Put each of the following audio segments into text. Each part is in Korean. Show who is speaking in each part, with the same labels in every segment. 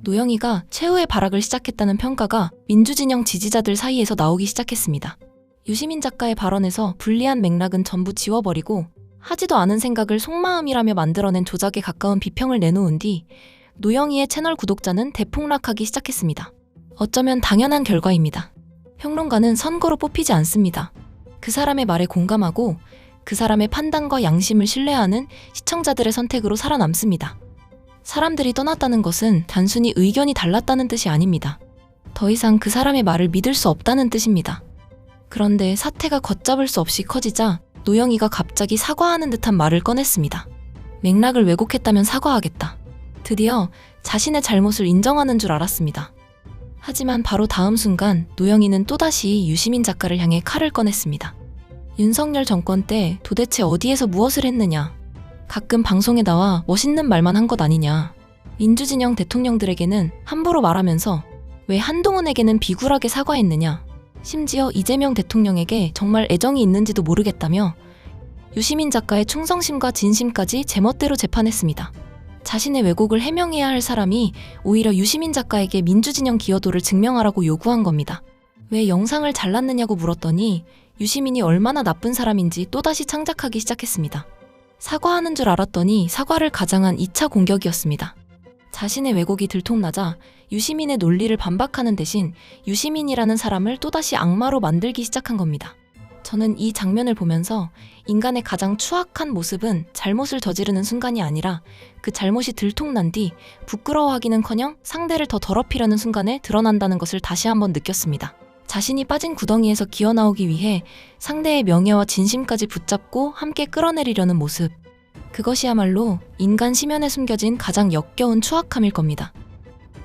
Speaker 1: 노영희가 최후의 발악을 시작했다는 평가가 민주진영 지지자들 사이에서 나오기 시작했습니다. 유시민 작가의 발언에서 불리한 맥락은 전부 지워버리고 하지도 않은 생각을 속마음이라며 만들어낸 조작에 가까운 비평을 내놓은 뒤 노영희의 채널 구독자는 대폭락하기 시작했습니다. 어쩌면 당연한 결과입니다. 평론가는 선거로 뽑히지 않습니다. 그 사람의 말에 공감하고 그 사람의 판단과 양심을 신뢰하는 시청자들의 선택으로 살아남습니다. 사람들이 떠났다는 것은 단순히 의견이 달랐다는 뜻이 아닙니다. 더 이상 그 사람의 말을 믿을 수 없다는 뜻입니다. 그런데 사태가 걷잡을 수 없이 커지자 노영희가 갑자기 사과하는 듯한 말을 꺼냈습니다. 맥락을 왜곡했다면 사과하겠다. 드디어 자신의 잘못을 인정하는 줄 알았습니다. 하지만 바로 다음 순간 노영희는 또다시 유시민 작가를 향해 칼을 꺼냈습니다. 윤석열 정권 때 도대체 어디에서 무엇을 했느냐? 가끔 방송에 나와 멋있는 말만 한 것 아니냐? 민주진영 대통령들에게는 함부로 말하면서 왜 한동훈에게는 비굴하게 사과했느냐? 심지어 이재명 대통령에게 정말 애정이 있는지도 모르겠다며 유시민 작가의 충성심과 진심까지 제멋대로 재판했습니다. 자신의 왜곡을 해명해야 할 사람이 오히려 유시민 작가에게 민주진영 기여도를 증명하라고 요구한 겁니다. 왜 영상을 잘랐느냐고 물었더니 유시민이 얼마나 나쁜 사람인지 또다시 창작하기 시작했습니다. 사과하는 줄 알았더니 사과를 가장한 2차 공격이었습니다. 자신의 왜곡이 들통나자 유시민의 논리를 반박하는 대신 유시민이라는 사람을 또다시 악마로 만들기 시작한 겁니다. 저는 이 장면을 보면서 인간의 가장 추악한 모습은 잘못을 저지르는 순간이 아니라 그 잘못이 들통난 뒤 부끄러워하기는커녕 상대를 더 더럽히려는 순간에 드러난다는 것을 다시 한번 느꼈습니다. 자신이 빠진 구덩이에서 기어나오기 위해 상대의 명예와 진심까지 붙잡고 함께 끌어내리려는 모습. 그것이야말로 인간 심연에 숨겨진 가장 역겨운 추악함일 겁니다.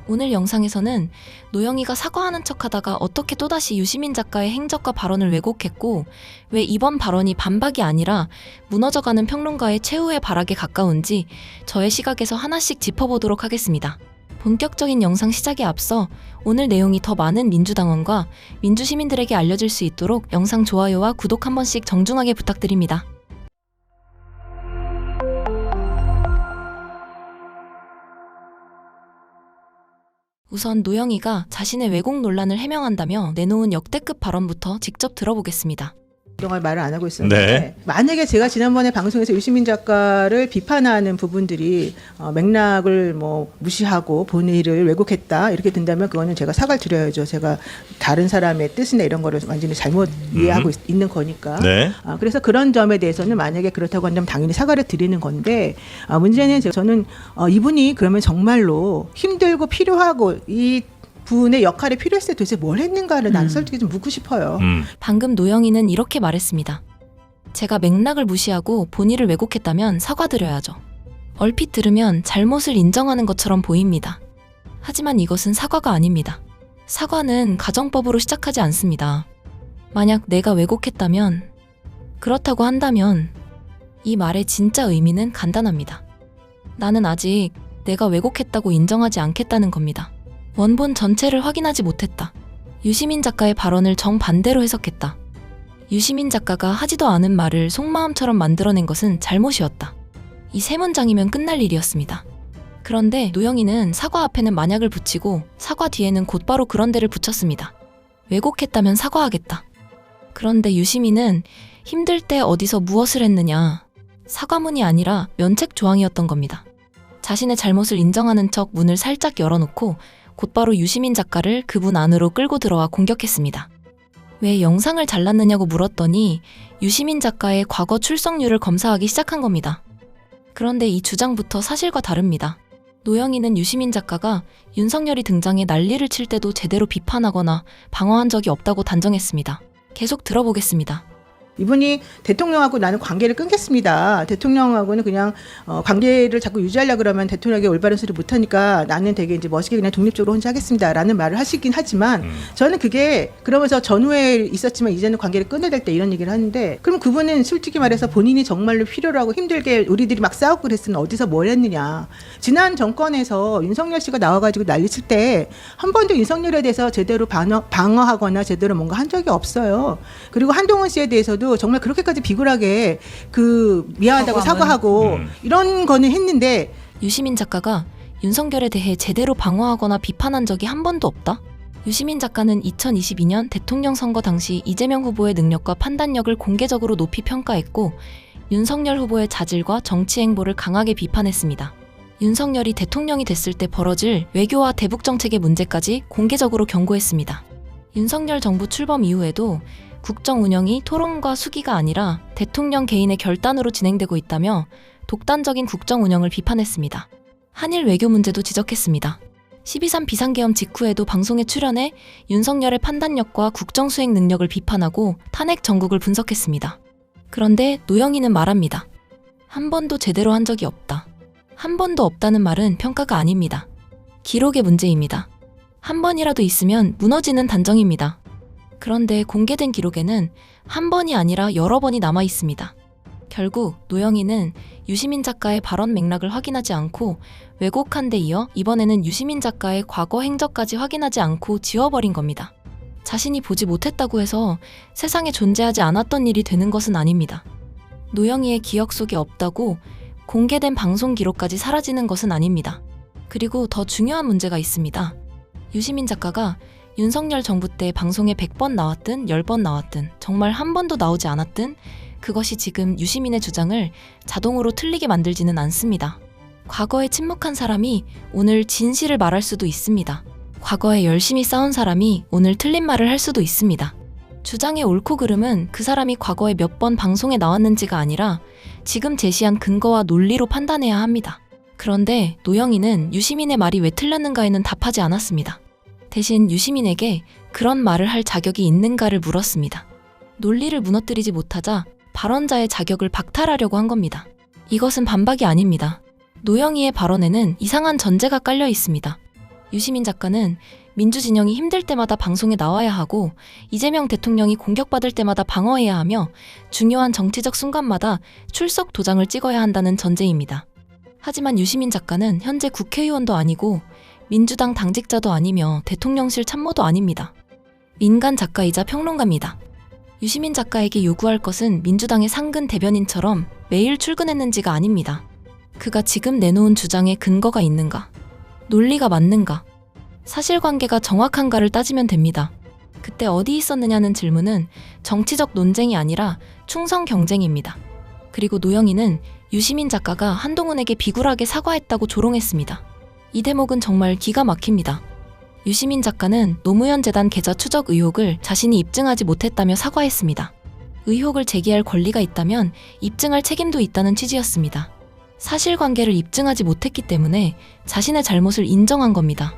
Speaker 1: 오늘 영상에서는 노영희가 사과하는 척하다가 어떻게 또다시 유시민 작가의 행적과 발언을 왜곡했고 왜 이번 발언이 반박이 아니라 무너져가는 평론가의 최후의 발악에 가까운지 저의 시각에서 하나씩 짚어보도록 하겠습니다. 본격적인 영상 시작에 앞서 오늘 내용이 더 많은 민주당원과 민주시민들에게 알려질 수 있도록 영상 좋아요와 구독 한 번씩 정중하게 부탁드립니다. 우선 노영희가 자신의 왜곡 논란을 해명한다며 내놓은 역대급 발언부터 직접 들어보겠습니다.
Speaker 2: 그동안 말을 안 하고 있었는데
Speaker 3: 네.
Speaker 2: 만약에 제가 지난번에 방송에서 유시민 작가를 비판하는 부분들이 맥락을 무시하고 본의를 왜곡했다 이렇게 된다면 그거는 제가 사과를 드려야죠. 제가 다른 사람의 뜻이나 이런 거를 완전히 잘못 이해하고 있는 거니까.
Speaker 3: 네.
Speaker 2: 그래서 그런 점에 대해서는 만약에 그렇다고 한다면 당연히 사과를 드리는 건데 문제는 저는 이분이 그러면 정말로 힘들고 필요하고 이 분의 역할이 필요했을 때 도대체 뭘 했는가를 난 솔직히 좀 묻고 싶어요.
Speaker 1: 방금 노영희는 이렇게 말했습니다. 제가 맥락을 무시하고 본의를 왜곡했다면 사과드려야죠. 얼핏 들으면 잘못을 인정하는 것처럼 보입니다. 하지만 이것은 사과가 아닙니다. 사과는 가정법으로 시작하지 않습니다. 만약 내가 왜곡했다면, 그렇다고 한다면 이 말의 진짜 의미는 간단합니다. 나는 아직 내가 왜곡했다고 인정하지 않겠다는 겁니다. 원본 전체를 확인하지 못했다. 유시민 작가의 발언을 정반대로 해석했다. 유시민 작가가 하지도 않은 말을 속마음처럼 만들어낸 것은 잘못이었다. 이 세 문장이면 끝날 일이었습니다. 그런데 노영희는 사과 앞에는 만약을 붙이고 사과 뒤에는 곧바로 그런데를 붙였습니다. 왜곡했다면 사과하겠다. 그런데 유시민은 힘들 때 어디서 무엇을 했느냐. 사과문이 아니라 면책 조항이었던 겁니다. 자신의 잘못을 인정하는 척 문을 살짝 열어놓고 곧바로 유시민 작가를 그분 안으로 끌고 들어와 공격했습니다. 왜 영상을 잘랐느냐고 물었더니 유시민 작가의 과거 출석률을 검사하기 시작한 겁니다. 그런데 이 주장부터 사실과 다릅니다. 노영희는 유시민 작가가 윤석열이 등장해 난리를 칠 때도 제대로 비판하거나 방어한 적이 없다고 단정했습니다. 계속 들어보겠습니다.
Speaker 2: 이분이 대통령하고 나는 관계를 끊겠습니다. 대통령하고는 그냥 관계를 자꾸 유지하려고 그러면 대통령에게 올바른 소리 못하니까 나는 되게 이제 멋있게 그냥 독립적으로 혼자 하겠습니다라는 말을 하시긴 하지만 저는 그게 그러면서 전후에 있었지만 이제는 관계를 끊어야 될 때 이런 얘기를 하는데 그럼 그분은 솔직히 말해서 본인이 정말로 필요로 하고 힘들게 우리들이 막 싸우고 그랬으면 어디서 뭘 했느냐. 지난 정권에서 윤석열 씨가 나와가지고 난리칠 때 한 번도 윤석열에 대해서 제대로 방어하거나 제대로 뭔가 한 적이 없어요. 그리고 한동훈 씨에 대해서도 정말 그렇게까지 비굴하게 미안하다고 사과하고 이런 거는 했는데
Speaker 1: 유시민 작가가 윤석열에 대해 제대로 방어하거나 비판한 적이 한 번도 없다? 유시민 작가는 2022년 대통령 선거 당시 이재명 후보의 능력과 판단력을 공개적으로 높이 평가했고 윤석열 후보의 자질과 정치 행보를 강하게 비판했습니다. 윤석열이 대통령이 됐을 때 벌어질 외교와 대북 정책의 문제까지 공개적으로 경고했습니다. 윤석열 정부 출범 이후에도 국정 운영이 토론과 수기가 아니라 대통령 개인의 결단으로 진행되고 있다며 독단적인 국정 운영을 비판했습니다. 한일 외교 문제도 지적했습니다. 12.3 비상계엄 직후에도 방송에 출연해 윤석열의 판단력과 국정 수행 능력을 비판하고 탄핵 정국을 분석했습니다. 그런데 노영희는 말합니다. 한 번도 제대로 한 적이 없다. 한 번도 없다는 말은 평가가 아닙니다. 기록의 문제입니다. 한 번이라도 있으면 무너지는 단정입니다. 그런데 공개된 기록에는 한 번이 아니라 여러 번이 남아 있습니다. 결국 노영희는 유시민 작가의 발언 맥락을 확인하지 않고 왜곡한 데 이어 이번에는 유시민 작가의 과거 행적까지 확인하지 않고 지워버린 겁니다. 자신이 보지 못했다고 해서 세상에 존재하지 않았던 일이 되는 것은 아닙니다. 노영희의 기억 속에 없다고 공개된 방송 기록까지 사라지는 것은 아닙니다. 그리고 더 중요한 문제가 있습니다. 유시민 작가가 윤석열 정부 때 방송에 100번 나왔든 10번 나왔든 정말 한 번도 나오지 않았든 그것이 지금 유시민의 주장을 자동으로 틀리게 만들지는 않습니다. 과거에 침묵한 사람이 오늘 진실을 말할 수도 있습니다. 과거에 열심히 싸운 사람이 오늘 틀린 말을 할 수도 있습니다. 주장의 옳고 그름은 그 사람이 과거에 몇 번 방송에 나왔는지가 아니라 지금 제시한 근거와 논리로 판단해야 합니다. 그런데 노영희는 유시민의 말이 왜 틀렸는가에는 답하지 않았습니다. 대신 유시민에게 그런 말을 할 자격이 있는가를 물었습니다. 논리를 무너뜨리지 못하자 발언자의 자격을 박탈하려고 한 겁니다. 이것은 반박이 아닙니다. 노영희의 발언에는 이상한 전제가 깔려 있습니다. 유시민 작가는 민주진영이 힘들 때마다 방송에 나와야 하고 이재명 대통령이 공격받을 때마다 방어해야 하며 중요한 정치적 순간마다 출석 도장을 찍어야 한다는 전제입니다. 하지만 유시민 작가는 현재 국회의원도 아니고 민주당 당직자도 아니며 대통령실 참모도 아닙니다. 민간 작가이자 평론가입니다. 유시민 작가에게 요구할 것은 민주당의 상근 대변인처럼 매일 출근했는지가 아닙니다. 그가 지금 내놓은 주장에 근거가 있는가? 논리가 맞는가? 사실관계가 정확한가를 따지면 됩니다. 그때 어디 있었느냐는 질문은 정치적 논쟁이 아니라 충성 경쟁입니다. 그리고 노영희는 유시민 작가가 한동훈에게 비굴하게 사과했다고 조롱했습니다. 이 대목은 정말 기가 막힙니다. 유시민 작가는 노무현 재단 계좌 추적 의혹을 자신이 입증하지 못했다며 사과했습니다. 의혹을 제기할 권리가 있다면 입증할 책임도 있다는 취지였습니다. 사실관계를 입증하지 못했기 때문에 자신의 잘못을 인정한 겁니다.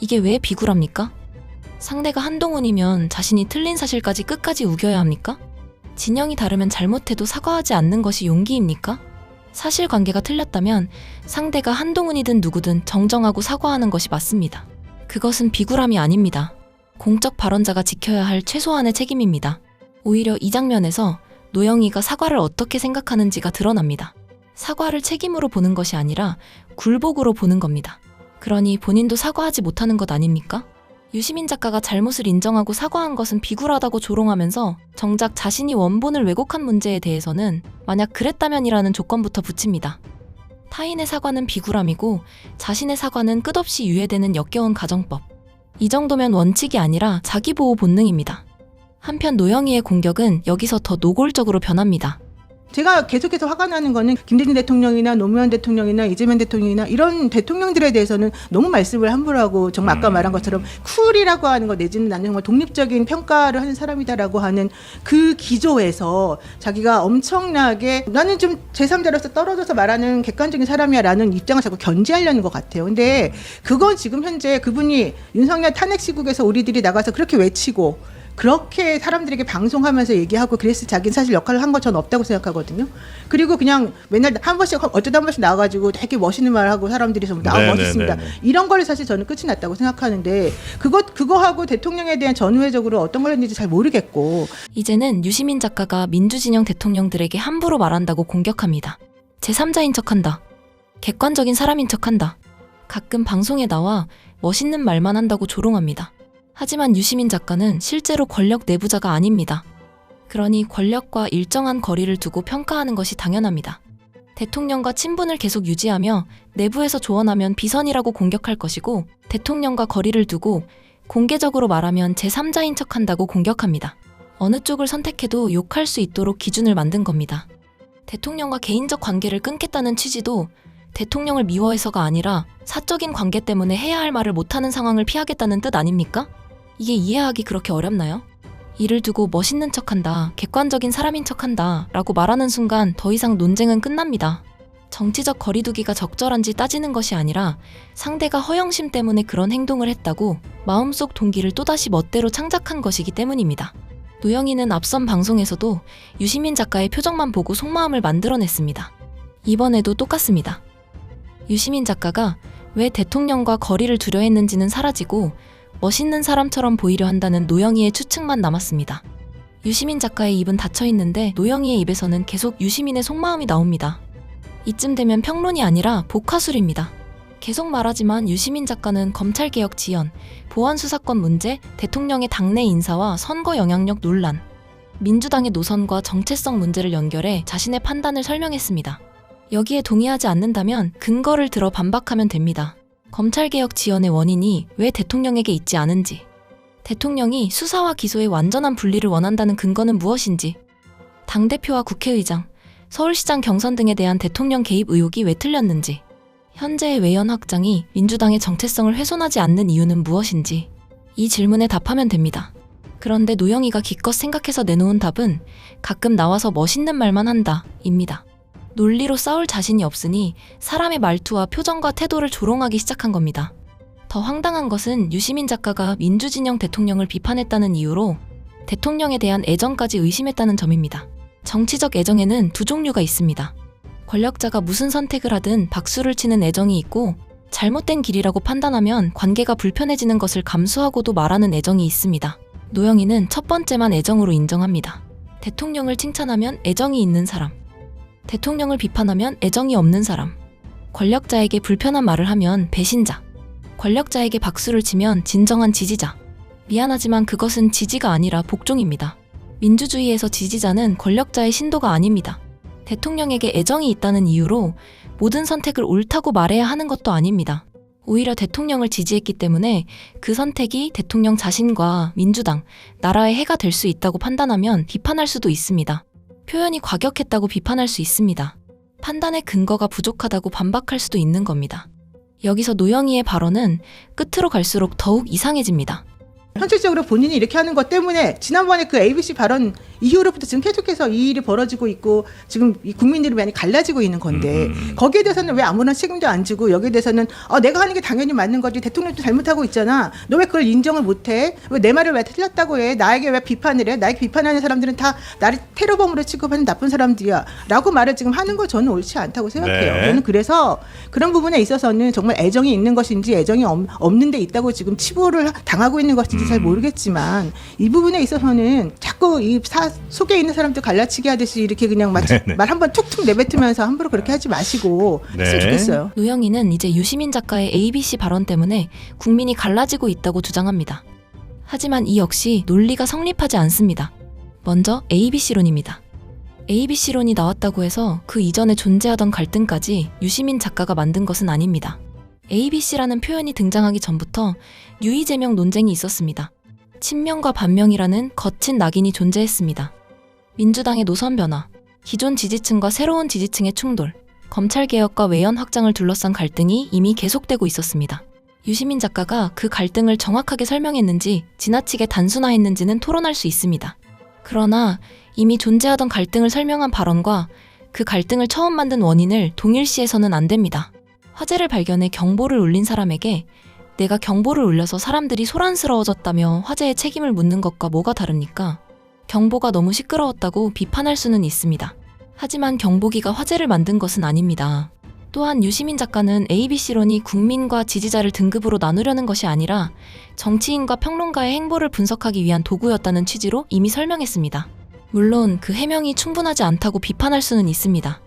Speaker 1: 이게 왜 비굴합니까? 상대가 한동훈이면 자신이 틀린 사실까지 끝까지 우겨야 합니까? 진영이 다르면 잘못해도 사과하지 않는 것이 용기입니까? 사실관계가 틀렸다면 상대가 한동훈이든 누구든 정정하고 사과하는 것이 맞습니다. 그것은 비굴함이 아닙니다. 공적 발언자가 지켜야 할 최소한의 책임입니다. 오히려 이 장면에서 노영희가 사과를 어떻게 생각하는지가 드러납니다. 사과를 책임으로 보는 것이 아니라 굴복으로 보는 겁니다. 그러니 본인도 사과하지 못하는 것 아닙니까? 유시민 작가가 잘못을 인정하고 사과한 것은 비굴하다고 조롱하면서 정작 자신이 원본을 왜곡한 문제에 대해서는 만약 그랬다면이라는 조건부터 붙입니다. 타인의 사과는 비굴함이고 자신의 사과는 끝없이 유예되는 역겨운 가정법. 이 정도면 원칙이 아니라 자기보호 본능입니다. 한편 노영희의 공격은 여기서 더 노골적으로 변합니다.
Speaker 2: 제가 계속해서 화가 나는 거는 김대중 대통령이나 노무현 대통령이나 이재명 대통령이나 이런 대통령들에 대해서는 너무 말씀을 함부로 하고 정말 아까 말한 것처럼 쿨이라고 하는 것 내지는 나는 정말 독립적인 평가를 하는 사람이다라고 하는 그 기조에서 자기가 엄청나게 나는 좀 제3자로서 떨어져서 말하는 객관적인 사람이야라는 입장을 자꾸 견지하려는 것 같아요. 근데 그건 지금 현재 그분이 윤석열 탄핵 시국에서 우리들이 나가서 그렇게 외치고 그렇게 사람들에게 방송하면서 얘기하고 그랬을 자기는 사실 역할을 한 건 전 없다고 생각하거든요. 그리고 그냥 맨날 한 번씩 어쩌다 한 번씩 나와가지고 되게 멋있는 말하고 사람들이 좀 멋있습니다. 이런 걸로 사실 저는 끝이 났다고 생각하는데 그거하고 대통령에 대한 전후회적으로 어떤 걸 했는지 잘 모르겠고
Speaker 1: 이제는 유시민 작가가 민주진영 대통령들에게 함부로 말한다고 공격합니다. 제3자인 척한다. 객관적인 사람인 척한다. 가끔 방송에 나와 멋있는 말만 한다고 조롱합니다. 하지만 유시민 작가는 실제로 권력 내부자가 아닙니다. 그러니 권력과 일정한 거리를 두고 평가하는 것이 당연합니다. 대통령과 친분을 계속 유지하며 내부에서 조언하면 비선이라고 공격할 것이고 대통령과 거리를 두고 공개적으로 말하면 제3자인 척한다고 공격합니다. 어느 쪽을 선택해도 욕할 수 있도록 기준을 만든 겁니다. 대통령과 개인적 관계를 끊겠다는 취지도 대통령을 미워해서가 아니라 사적인 관계 때문에 해야 할 말을 못하는 상황을 피하겠다는 뜻 아닙니까? 이게 이해하기 그렇게 어렵나요? 이를 두고 멋있는 척한다, 객관적인 사람인 척한다 라고 말하는 순간 더 이상 논쟁은 끝납니다. 정치적 거리두기가 적절한지 따지는 것이 아니라 상대가 허영심 때문에 그런 행동을 했다고 마음속 동기를 또다시 멋대로 창작한 것이기 때문입니다. 노영희는 앞선 방송에서도 유시민 작가의 표정만 보고 속마음을 만들어냈습니다. 이번에도 똑같습니다. 유시민 작가가 왜 대통령과 거리를 두려 했는지는 사라지고 멋있는 사람처럼 보이려 한다는 노영희의 추측만 남았습니다. 유시민 작가의 입은 닫혀있는데 노영희의 입에서는 계속 유시민의 속마음이 나옵니다. 이쯤 되면 평론이 아니라 복화술입니다. 계속 말하지만 유시민 작가는 검찰개혁 지연, 보안수사권 문제, 대통령의 당내 인사와 선거 영향력 논란, 민주당의 노선과 정체성 문제를 연결해 자신의 판단을 설명했습니다. 여기에 동의하지 않는다면 근거를 들어 반박하면 됩니다. 검찰개혁 지연의 원인이 왜 대통령에게 있지 않은지, 대통령이 수사와 기소의 완전한 분리를 원한다는 근거는 무엇인지, 당대표와 국회의장, 서울시장 경선 등에 대한 대통령 개입 의혹이 왜 틀렸는지, 현재의 외연 확장이 민주당의 정체성을 훼손하지 않는 이유는 무엇인지 이 질문에 답하면 됩니다. 그런데 노영희가 기껏 생각해서 내놓은 답은 가끔 나와서 멋있는 말만 한다 입니다. 논리로 싸울 자신이 없으니 사람의 말투와 표정과 태도를 조롱하기 시작한 겁니다. 더 황당한 것은 유시민 작가가 민주진영 대통령을 비판했다는 이유로 대통령에 대한 애정까지 의심했다는 점입니다. 정치적 애정에는 두 종류가 있습니다. 권력자가 무슨 선택을 하든 박수를 치는 애정이 있고 잘못된 길이라고 판단하면 관계가 불편해지는 것을 감수하고도 말하는 애정이 있습니다. 노영희는 첫 번째만 애정으로 인정합니다. 대통령을 칭찬하면 애정이 있는 사람, 대통령을 비판하면 애정이 없는 사람, 권력자에게 불편한 말을 하면 배신자, 권력자에게 박수를 치면 진정한 지지자. 미안하지만 그것은 지지가 아니라 복종입니다. 민주주의에서 지지자는 권력자의 신도가 아닙니다. 대통령에게 애정이 있다는 이유로 모든 선택을 옳다고 말해야 하는 것도 아닙니다. 오히려 대통령을 지지했기 때문에 그 선택이 대통령 자신과 민주당, 나라에 해가 될 수 있다고 판단하면 비판할 수도 있습니다. 표현이 과격했다고 비판할 수 있습니다. 판단의 근거가 부족하다고 반박할 수도 있는 겁니다. 여기서 노영희의 발언은 끝으로 갈수록 더욱 이상해집니다.
Speaker 2: 현실적으로 본인이 이렇게 하는 것 때문에 지난번에 그 ABC 발언 이후로부터 지금 계속해서 이 일이 벌어지고 있고 지금 이 국민들이 많이 갈라지고 있는 건데 거기에 대해서는 왜 아무런 책임도 안 지고 여기에 대해서는 내가 하는 게 당연히 맞는 거지 대통령도 잘못하고 있잖아. 너 왜 그걸 인정을 못해? 왜 내 말을 왜 틀렸다고 해? 나에게 왜 비판을 해? 나에게 비판하는 사람들은 다 나를 테러범으로 취급하는 나쁜 사람들이야 라고 말을 지금 하는 거 저는 옳지 않다고 생각해요.
Speaker 3: 네.
Speaker 2: 저는 그래서 그런 부분에 있어서는 정말 애정이 있는 것인지 애정이 없는 데 있다고 지금 치부를 당하고 있는 것인지 잘 모르겠지만 이 부분에 있어서는 자꾸 이 속에 있는 사람들 갈라치기 하듯이 이렇게 그냥 말 한번 툭툭 내뱉으면서 함부로 그렇게 하지 마시고 했으면 좋겠어요.
Speaker 1: 노영희는 이제 유시민 작가의 ABC 발언 때문에 국민이 갈라지고 있다고 주장합니다. 하지만 이 역시 논리가 성립하지 않습니다. 먼저 ABC론입니다. ABC론이 나왔다고 해서 그 이전에 존재하던 갈등까지 유시민 작가가 만든 것은 아닙니다. ABC라는 표현이 등장하기 전부터 유이재명 논쟁이 있었습니다. 친명과 반명이라는 거친 낙인이 존재했습니다. 민주당의 노선 변화, 기존 지지층과 새로운 지지층의 충돌, 검찰개혁과 외연 확장을 둘러싼 갈등이 이미 계속되고 있었습니다. 유시민 작가가 그 갈등을 정확하게 설명했는지 지나치게 단순화했는지는 토론할 수 있습니다. 그러나 이미 존재하던 갈등을 설명한 발언과 그 갈등을 처음 만든 원인을 동일시해서는 안 됩니다. 화재를 발견해 경보를 울린 사람에게 내가 경보를 울려서 사람들이 소란스러워졌다며 화재의 책임을 묻는 것과 뭐가 다릅니까? 경보가 너무 시끄러웠다고 비판할 수는 있습니다. 하지만 경보기가 화재를 만든 것은 아닙니다. 또한 유시민 작가는 ABC론이 국민과 지지자를 등급으로 나누려는 것이 아니라 정치인과 평론가의 행보를 분석하기 위한 도구였다는 취지로 이미 설명했습니다. 물론 그 해명이 충분하지 않다고 비판할 수는 있습니다.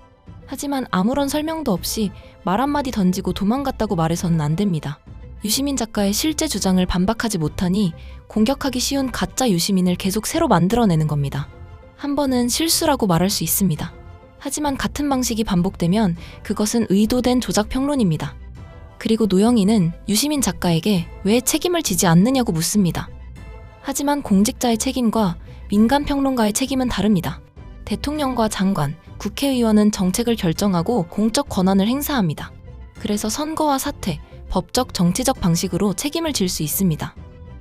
Speaker 1: 하지만 아무런 설명도 없이 말 한마디 던지고 도망갔다고 말해서는 안 됩니다. 유시민 작가의 실제 주장을 반박하지 못하니 공격하기 쉬운 가짜 유시민을 계속 새로 만들어내는 겁니다. 한 번은 실수라고 말할 수 있습니다. 하지만 같은 방식이 반복되면 그것은 의도된 조작 평론입니다. 그리고 노영희는 유시민 작가에게 왜 책임을 지지 않느냐고 묻습니다. 하지만 공직자의 책임과 민간 평론가의 책임은 다릅니다. 대통령과 장관, 국회의원은 정책을 결정하고 공적 권한을 행사합니다. 그래서 선거와 사퇴, 법적, 정치적 방식으로 책임을 질 수 있습니다.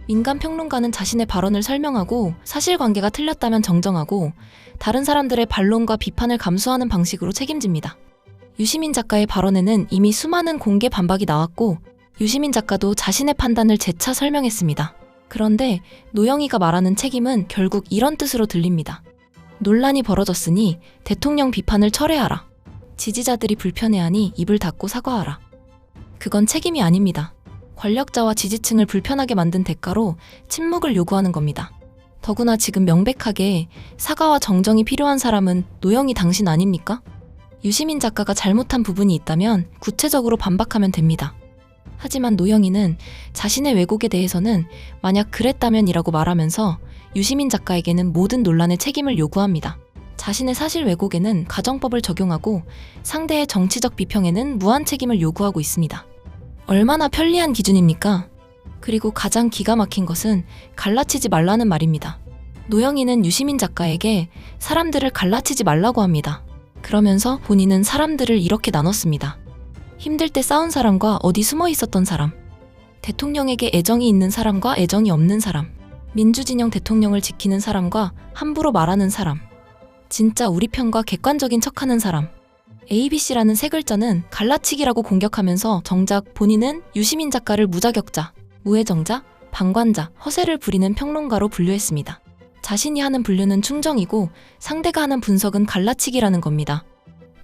Speaker 1: 민간 평론가는 자신의 발언을 설명하고 사실관계가 틀렸다면 정정하고 다른 사람들의 반론과 비판을 감수하는 방식으로 책임집니다. 유시민 작가의 발언에는 이미 수많은 공개 반박이 나왔고 유시민 작가도 자신의 판단을 재차 설명했습니다. 그런데 노영희가 말하는 책임은 결국 이런 뜻으로 들립니다. 논란이 벌어졌으니 대통령 비판을 철회하라. 지지자들이 불편해하니 입을 닫고 사과하라. 그건 책임이 아닙니다. 권력자와 지지층을 불편하게 만든 대가로 침묵을 요구하는 겁니다. 더구나 지금 명백하게 사과와 정정이 필요한 사람은 노영희 당신 아닙니까? 유시민 작가가 잘못한 부분이 있다면 구체적으로 반박하면 됩니다. 하지만 노영희는 자신의 왜곡에 대해서는 만약 그랬다면이라고 말하면서 유시민 작가에게는 모든 논란의 책임을 요구합니다. 자신의 사실 왜곡에는 가정법을 적용하고 상대의 정치적 비평에는 무한 책임을 요구하고 있습니다. 얼마나 편리한 기준입니까? 그리고 가장 기가 막힌 것은 갈라치지 말라는 말입니다. 노영희는 유시민 작가에게 사람들을 갈라치지 말라고 합니다. 그러면서 본인은 사람들을 이렇게 나눴습니다. 힘들 때 싸운 사람과 어디 숨어 있었던 사람, 대통령에게 애정이 있는 사람과 애정이 없는 사람, 민주진영 대통령을 지키는 사람과 함부로 말하는 사람, 진짜 우리 편과 객관적인 척하는 사람. ABC라는 세 글자는 갈라치기라고 공격하면서 정작 본인은 유시민 작가를 무자격자, 무애정자, 방관자, 허세를 부리는 평론가로 분류했습니다. 자신이 하는 분류는 충정이고 상대가 하는 분석은 갈라치기라는 겁니다.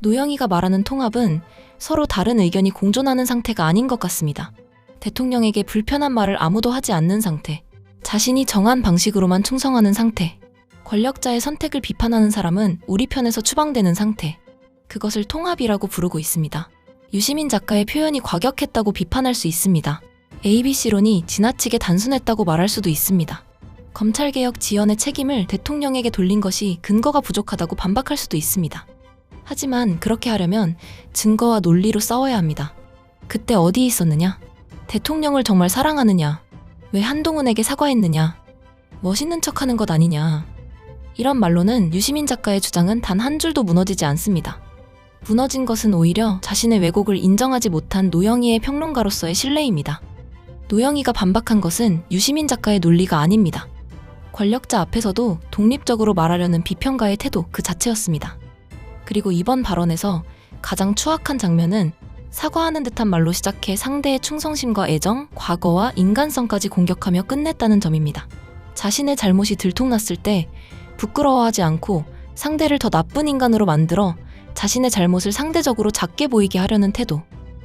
Speaker 1: 노영희가 말하는 통합은 서로 다른 의견이 공존하는 상태가 아닌 것 같습니다. 대통령에게 불편한 말을 아무도 하지 않는 상태, 자신이 정한 방식으로만 충성하는 상태, 권력자의 선택을 비판하는 사람은 우리 편에서 추방되는 상태, 그것을 통합이라고 부르고 있습니다. 유시민 작가의 표현이 과격했다고 비판할 수 있습니다. ABC론이 지나치게 단순했다고 말할 수도 있습니다. 검찰개혁 지연의 책임을 대통령에게 돌린 것이 근거가 부족하다고 반박할 수도 있습니다. 하지만 그렇게 하려면 증거와 논리로 싸워야 합니다. 그때 어디 있었느냐? 대통령을 정말 사랑하느냐? 왜 한동훈에게 사과했느냐? 멋있는 척하는 것 아니냐? 이런 말로는 유시민 작가의 주장은 단 한 줄도 무너지지 않습니다. 무너진 것은 오히려 자신의 왜곡을 인정하지 못한 노영희의 평론가로서의 신뢰입니다. 노영희가 반박한 것은 유시민 작가의 논리가 아닙니다. 권력자 앞에서도 독립적으로 말하려는 비평가의 태도 그 자체였습니다. 그리고 이번 발언에서 가장 추악한 장면은 사과하는 듯한 말로 시작해 상대의 충성심과 애정, 과거와 인간성까지 공격하며 끝냈다는 점입니다. 자신의 잘못이 들통났을 때 부끄러워하지 않고 상대를 더 나쁜 인간으로 만들어 자신의 잘못을 상대적으로 작게 보이게 하려는 태도,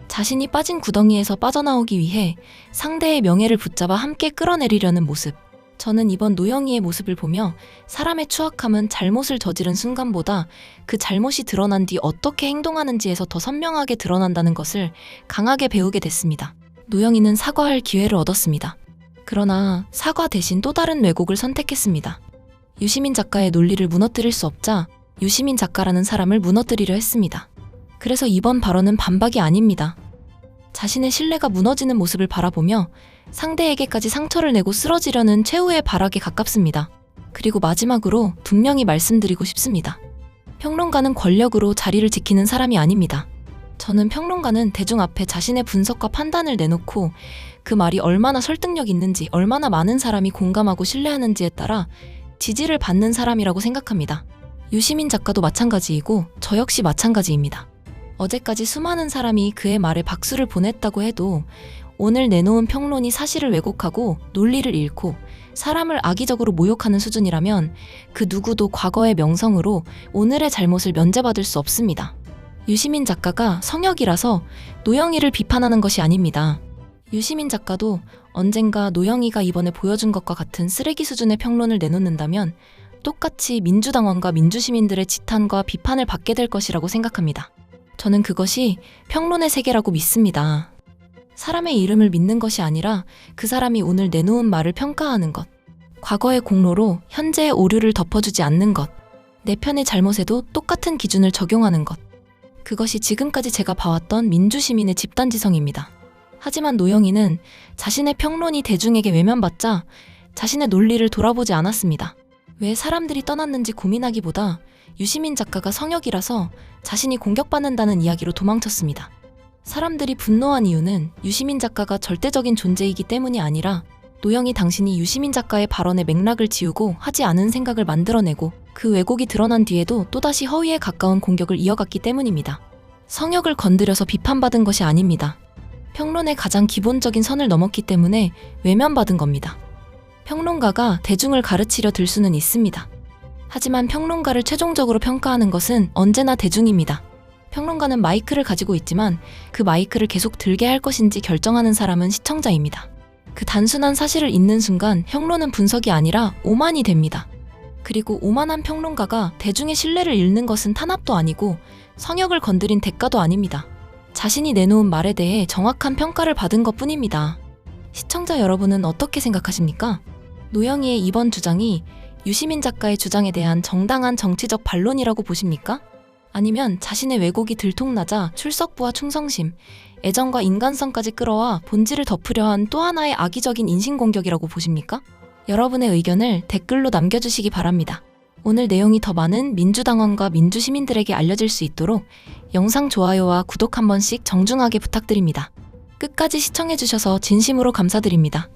Speaker 1: 자신이 빠진 구덩이에서 빠져나오기 위해 상대의 명예를 붙잡아 함께 끌어내리려는 모습. 저는 이번 노영희의 모습을 보며 사람의 추악함은 잘못을 저지른 순간보다 그 잘못이 드러난 뒤 어떻게 행동하는지에서 더 선명하게 드러난다는 것을 강하게 배우게 됐습니다. 노영희는 사과할 기회를 얻었습니다. 그러나 사과 대신 또 다른 왜곡을 선택했습니다. 유시민 작가의 논리를 무너뜨릴 수 없자 유시민 작가라는 사람을 무너뜨리려 했습니다. 그래서 이번 발언은 반박이 아닙니다. 자신의 신뢰가 무너지는 모습을 바라보며 상대에게까지 상처를 내고 쓰러지려는 최후의 발악에 가깝습니다. 그리고 마지막으로 분명히 말씀드리고 싶습니다. 평론가는 권력으로 자리를 지키는 사람이 아닙니다. 저는 평론가는 대중 앞에 자신의 분석과 판단을 내놓고 그 말이 얼마나 설득력 있는지, 얼마나 많은 사람이 공감하고 신뢰하는지에 따라 지지를 받는 사람이라고 생각합니다. 유시민 작가도 마찬가지이고 저 역시 마찬가지입니다. 어제까지 수많은 사람이 그의 말에 박수를 보냈다고 해도 오늘 내놓은 평론이 사실을 왜곡하고 논리를 잃고 사람을 악의적으로 모욕하는 수준이라면 그 누구도 과거의 명성으로 오늘의 잘못을 면제받을 수 없습니다. 유시민 작가가 성역이라서 노영희를 비판하는 것이 아닙니다. 유시민 작가도 언젠가 노영희가 이번에 보여준 것과 같은 쓰레기 수준의 평론을 내놓는다면 똑같이 민주당원과 민주시민들의 지탄과 비판을 받게 될 것이라고 생각합니다. 저는 그것이 평론의 세계라고 믿습니다. 사람의 이름을 믿는 것이 아니라 그 사람이 오늘 내놓은 말을 평가하는 것, 과거의 공로로 현재의 오류를 덮어주지 않는 것, 내 편의 잘못에도 똑같은 기준을 적용하는 것. 그것이 지금까지 제가 봐왔던 민주시민의 집단지성입니다. 하지만 노영희는 자신의 평론이 대중에게 외면받자 자신의 논리를 돌아보지 않았습니다. 왜 사람들이 떠났는지 고민하기보다 유시민 작가가 성역이라서 자신이 공격받는다는 이야기로 도망쳤습니다. 사람들이 분노한 이유는 유시민 작가가 절대적인 존재이기 때문이 아니라 노영희 당신이 유시민 작가의 발언의 맥락을 지우고 하지 않은 생각을 만들어내고 그 왜곡이 드러난 뒤에도 또다시 허위에 가까운 공격을 이어갔기 때문입니다. 성역을 건드려서 비판받은 것이 아닙니다. 평론의 가장 기본적인 선을 넘었기 때문에 외면받은 겁니다. 평론가가 대중을 가르치려 들 수는 있습니다. 하지만 평론가를 최종적으로 평가하는 것은 언제나 대중입니다. 평론가는 마이크를 가지고 있지만 그 마이크를 계속 들게 할 것인지 결정하는 사람은 시청자입니다. 그 단순한 사실을 읽는 순간 평론은 분석이 아니라 오만이 됩니다. 그리고 오만한 평론가가 대중의 신뢰를 잃는 것은 탄압도 아니고 성역을 건드린 대가도 아닙니다. 자신이 내놓은 말에 대해 정확한 평가를 받은 것뿐입니다. 시청자 여러분은 어떻게 생각하십니까? 노영희의 이번 주장이 유시민 작가의 주장에 대한 정당한 정치적 반론이라고 보십니까? 아니면 자신의 왜곡이 들통나자 출석부와 충성심, 애정과 인간성까지 끌어와 본질을 덮으려 한 또 하나의 악의적인 인신공격이라고 보십니까? 여러분의 의견을 댓글로 남겨주시기 바랍니다. 오늘 내용이 더 많은 민주당원과 민주시민들에게 알려질 수 있도록 영상 좋아요와 구독 한 번씩 정중하게 부탁드립니다. 끝까지 시청해주셔서 진심으로 감사드립니다.